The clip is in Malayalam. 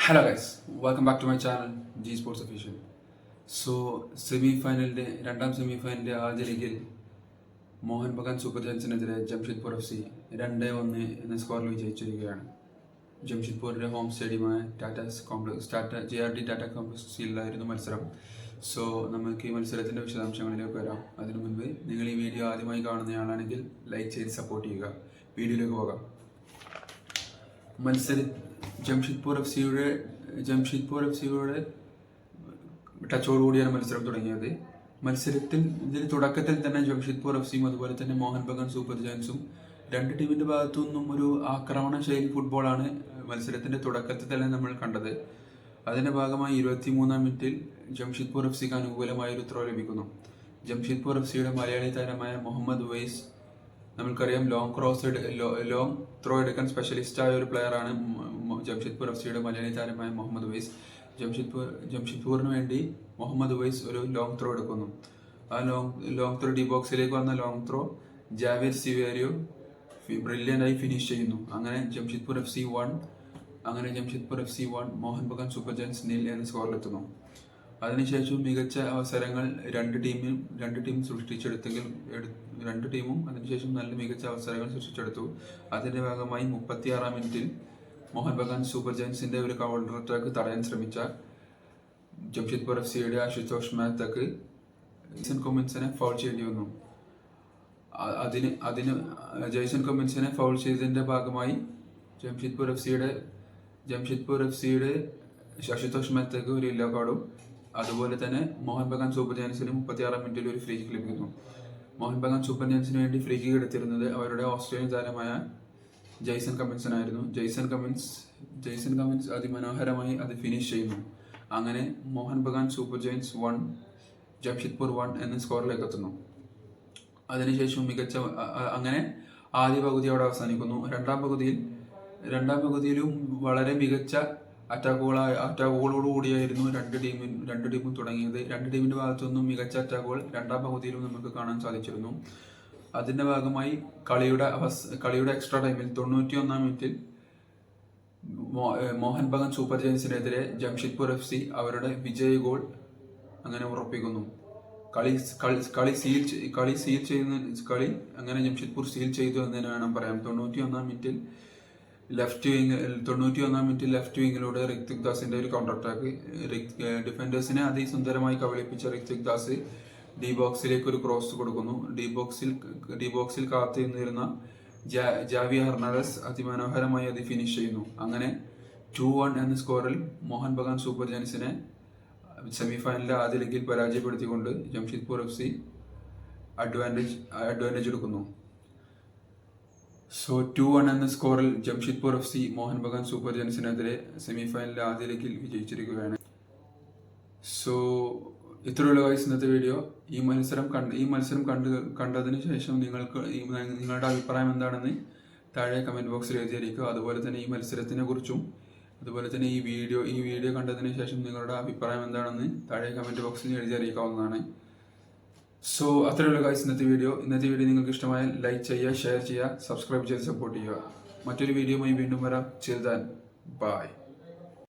Hello guys, welcome back to my channel G sports official. So രണ്ടാം സെമി ഫൈനലിൻ്റെ ആദ്യ ലീഗിൽ മോഹൻ ബഗാൻ സൂപ്പർ ജയൻസിനെതിരെ ജംഷഡ്പൂർ FC 2-1 എന്ന സ്കോറിൽ വിജയിച്ചിരിക്കുകയാണ്. ജംഷഡ്പൂരിൻ്റെ ഹോം സ്റ്റേഡിയമായ JRD ടാറ്റ കോംപ്ലക്സിലായിരുന്നു മത്സരം. സോ നമുക്ക് ഈ മത്സരത്തിൻ്റെ വിശദാംശങ്ങളിലേക്ക് വരാം. അതിനു മുൻപ് നിങ്ങൾ ഈ വീഡിയോ ആദ്യമായി കാണുന്നയാളാണെങ്കിൽ ലൈക്ക് ചെയ്ത് സപ്പോർട്ട് ചെയ്യുക. വീഡിയോയിലേക്ക് പോകാം. ജംഷഡ്പൂർ എഫ് സിയുടെ ടച്ചോടുകൂടിയാണ് മത്സരം തുടങ്ങിയത്. തുടക്കത്തിൽ തന്നെ ജംഷഡ്പൂർ FC അതുപോലെ തന്നെ മോഹൻ ബഗാൻ സൂപ്പർ ജയൻസും രണ്ട് ടീമിന്റെ ഭാഗത്തു നിന്നും ഒരു ആക്രമണ ശൈലി ഫുട്ബോളാണ് മത്സരത്തിന്റെ തുടക്കത്തിൽ തന്നെ നമ്മൾ കണ്ടത്. അതിന്റെ ഭാഗമായി 23-ാം മിനിറ്റിൽ ജംഷഡ്പൂർ FC അനുകൂലമായ ഒരു ത്രോ ലഭിക്കുന്നു. ജംഷഡ്പൂർ FCയുടെ മലയാളി താരമായ മുഹമ്മദ് ഉവൈസ്, നമുക്കറിയാം ലോങ് ത്രോ എടുക്കാൻ സ്പെഷ്യലിസ്റ്റ് ആയ ഒരു പ്ലെയറാണ് ജംഷഡ്പൂർ FCയുടെ മലയാളി താരമായ മുഹമ്മദ് ഉവൈസ്. ജംഷഡ്പൂരിന് വേണ്ടി മുഹമ്മദ് ഉവൈസ് ഒരു ലോങ് ത്രോ എടുക്കുന്നു. ആ ലോങ് ത്രോ ഡി ബോക്സിലേക്ക് വന്ന long throw Javier Siverio brilliant ആയി ഫിനിഷ് ചെയ്യുന്നു. അങ്ങനെ Jamshedpur FC 1 Mohan Bagan super giants 0 എന്ന സ്കോറിലെത്തുന്നു. അതിനുശേഷം മികച്ച അവസരങ്ങൾ രണ്ട് ടീമും അതിനുശേഷം നല്ല മികച്ച അവസരങ്ങൾ സൃഷ്ടിച്ചെടുത്തു. അതിന്റെ ഭാഗമായി 36-ാം മിനിറ്റിൽ മോഹൻ ബഗാൻ സൂപ്പർ ജയൻസിന്റെ ഒരു കൗണ്ടർ അറ്റാക്ക് തടയാൻ ശ്രമിച്ച ജംഷഡ്പൂർ FCയുടെ ആശുതോഷ് മെഹ്തക്ക് ജെയ്സൺ കൊമിൻസിനെ ഫൗൾ ചെയ്യേണ്ടി വന്നു. ജെയ്സൺ കൊമിൻസിനെ ഫൗൾ ചെയ്തതിന്റെ ഭാഗമായി ജംഷഡ്പൂർ FCയുടെ ആശുതോഷ് മെഹ്തക്ക് ഒരു യെല്ലോ കാർഡും, അതുപോലെ തന്നെ മോഹൻ ബഗാൻ സൂപ്പർ ജയൻസിന് 36-ാം മിനിറ്റിൽ ഒരു ഫ്രീ കിക്ക് ലഭിക്കുന്നു. മോഹൻ ബഗാൻ സൂപ്പർ ജയൻസിന് വേണ്ടി ഫ്രീ കിക്ക് എടുത്തിരുന്നത് അവരുടെ ഓസ്ട്രേലിയൻ താരമായ ജെയ്സൺ കമിൻസനായിരുന്നു. ജെയ്സൺ കമിൻസ് അതിമനോഹരമായി അത് ഫിനിഷ് ചെയ്യുന്നു. അങ്ങനെ മോഹൻ ബഗാൻ സൂപ്പർ ജയൻസ് 1 ജംഷഡ്പൂർ 1 എന്ന സ്കോറിലേക്ക് എത്തുന്നു. അതിനുശേഷം അങ്ങനെ ആദ്യ പകുതി അവിടെ അവസാനിക്കുന്നു. രണ്ടാം പകുതിയിലും വളരെ മികച്ച അറ്റാക്കുകളോടുകൂടിയായിരുന്നു രണ്ട് ടീമും തുടങ്ങിയത്. രണ്ട് ടീമിന്റെ ഭാഗത്തുനിന്നും മികച്ച അറ്റാക്കുകൾ രണ്ടാം പകുതിയിലും നമുക്ക് കാണാൻ സാധിച്ചിരുന്നു. അതിന്റെ ഭാഗമായി കളിയുടെ എക്സ്ട്രാ ടൈമിൽ 91-ാം മിനിറ്റിൽ മോഹൻ ബഗാൻ സൂപ്പർ ജയൻസിനെതിരെ ജംഷഡ്പൂർ FC അവരുടെ വിജയ ഗോൾ അങ്ങനെ ഉറപ്പിക്കുന്നു. അങ്ങനെ ജംഷഡ്പൂർ സീൽ ചെയ്തു എന്ന് തന്നെ വേണം പറയാം. 91-ാം മിനിറ്റിൽ ലെഫ്റ്റ് വിങ്ങിലൂടെ ഋത്വിക് ദാസിന്റെ ഒരു കൗണ്ടർ അറ്റാക്ക്, ഡിഫൻഡേഴ്സിനെ അതിസുന്ദരമായി കബളിപ്പിച്ച ഋത്വിക് ദാസ് ഡി ബോക്സിലേക്ക് ഒരു ക്രോസ് കൊടുക്കുന്നു. ഡി ബോക്സിൽ കാത്തു നിന്നിരുന്ന ജാവി ഹെർണാണ്ടസ് അതിമനോഹരമായി അത് ഫിനിഷ് ചെയ്യുന്നു. അങ്ങനെ 2-1 എന്ന സ്കോറിൽ മോഹൻ ബഗാൻ സൂപ്പർ ജയൻസിനെ സെമിഫൈനലിലെ ആദ്യ ലീഗിൽ പരാജയപ്പെടുത്തിക്കൊണ്ട് ജംഷഡ്പൂർ FC അഡ്വാൻറ്റേജ് എടുക്കുന്നു. സോ 2-1 എന്ന സ്കോറിൽ ജംഷഡ്പൂർ FC മോഹൻ ബഗാൻ സൂപ്പർ ജയൻസിനെതിരെ സെമിഫൈനലിലെ ആദ്യ ലീഗിൽ വിജയിച്ചിരിക്കുകയാണ്. സോ ഇത്രയുള്ള ഗൈസ് ഇന്നത്തെ വീഡിയോ. ഈ മത്സരം കണ്ടതിന് ശേഷം നിങ്ങളുടെ അഭിപ്രായം എന്താണെന്ന് താഴെ കമന്റ് ബോക്സിൽ എഴുതിയിരിക്കുക. അതുപോലെ തന്നെ ഈ മത്സരത്തിനെ കുറിച്ചും അതുപോലെ തന്നെ ഈ വീഡിയോ കണ്ടതിന് ശേഷം നിങ്ങളുടെ അഭിപ്രായം എന്താണെന്ന് താഴെ കമന്റ് ബോക്സിൽ എഴുതി അറിയിക്കാവുന്നതാണ്. സോ അത്രയുള്ള ഗൈസ് ഇന്നത്തെ വീഡിയോ നിങ്ങൾക്ക് ഇഷ്ടമായാൽ ലൈക്ക് ചെയ്യുക, ഷെയർ ചെയ്യുക, സബ്സ്ക്രൈബ് ചെയ്ത് സപ്പോർട്ട് ചെയ്യുക. മറ്റൊരു വീഡിയോയുമായി വീണ്ടും വരാം. ചിൽ ദെൻ, ബൈ.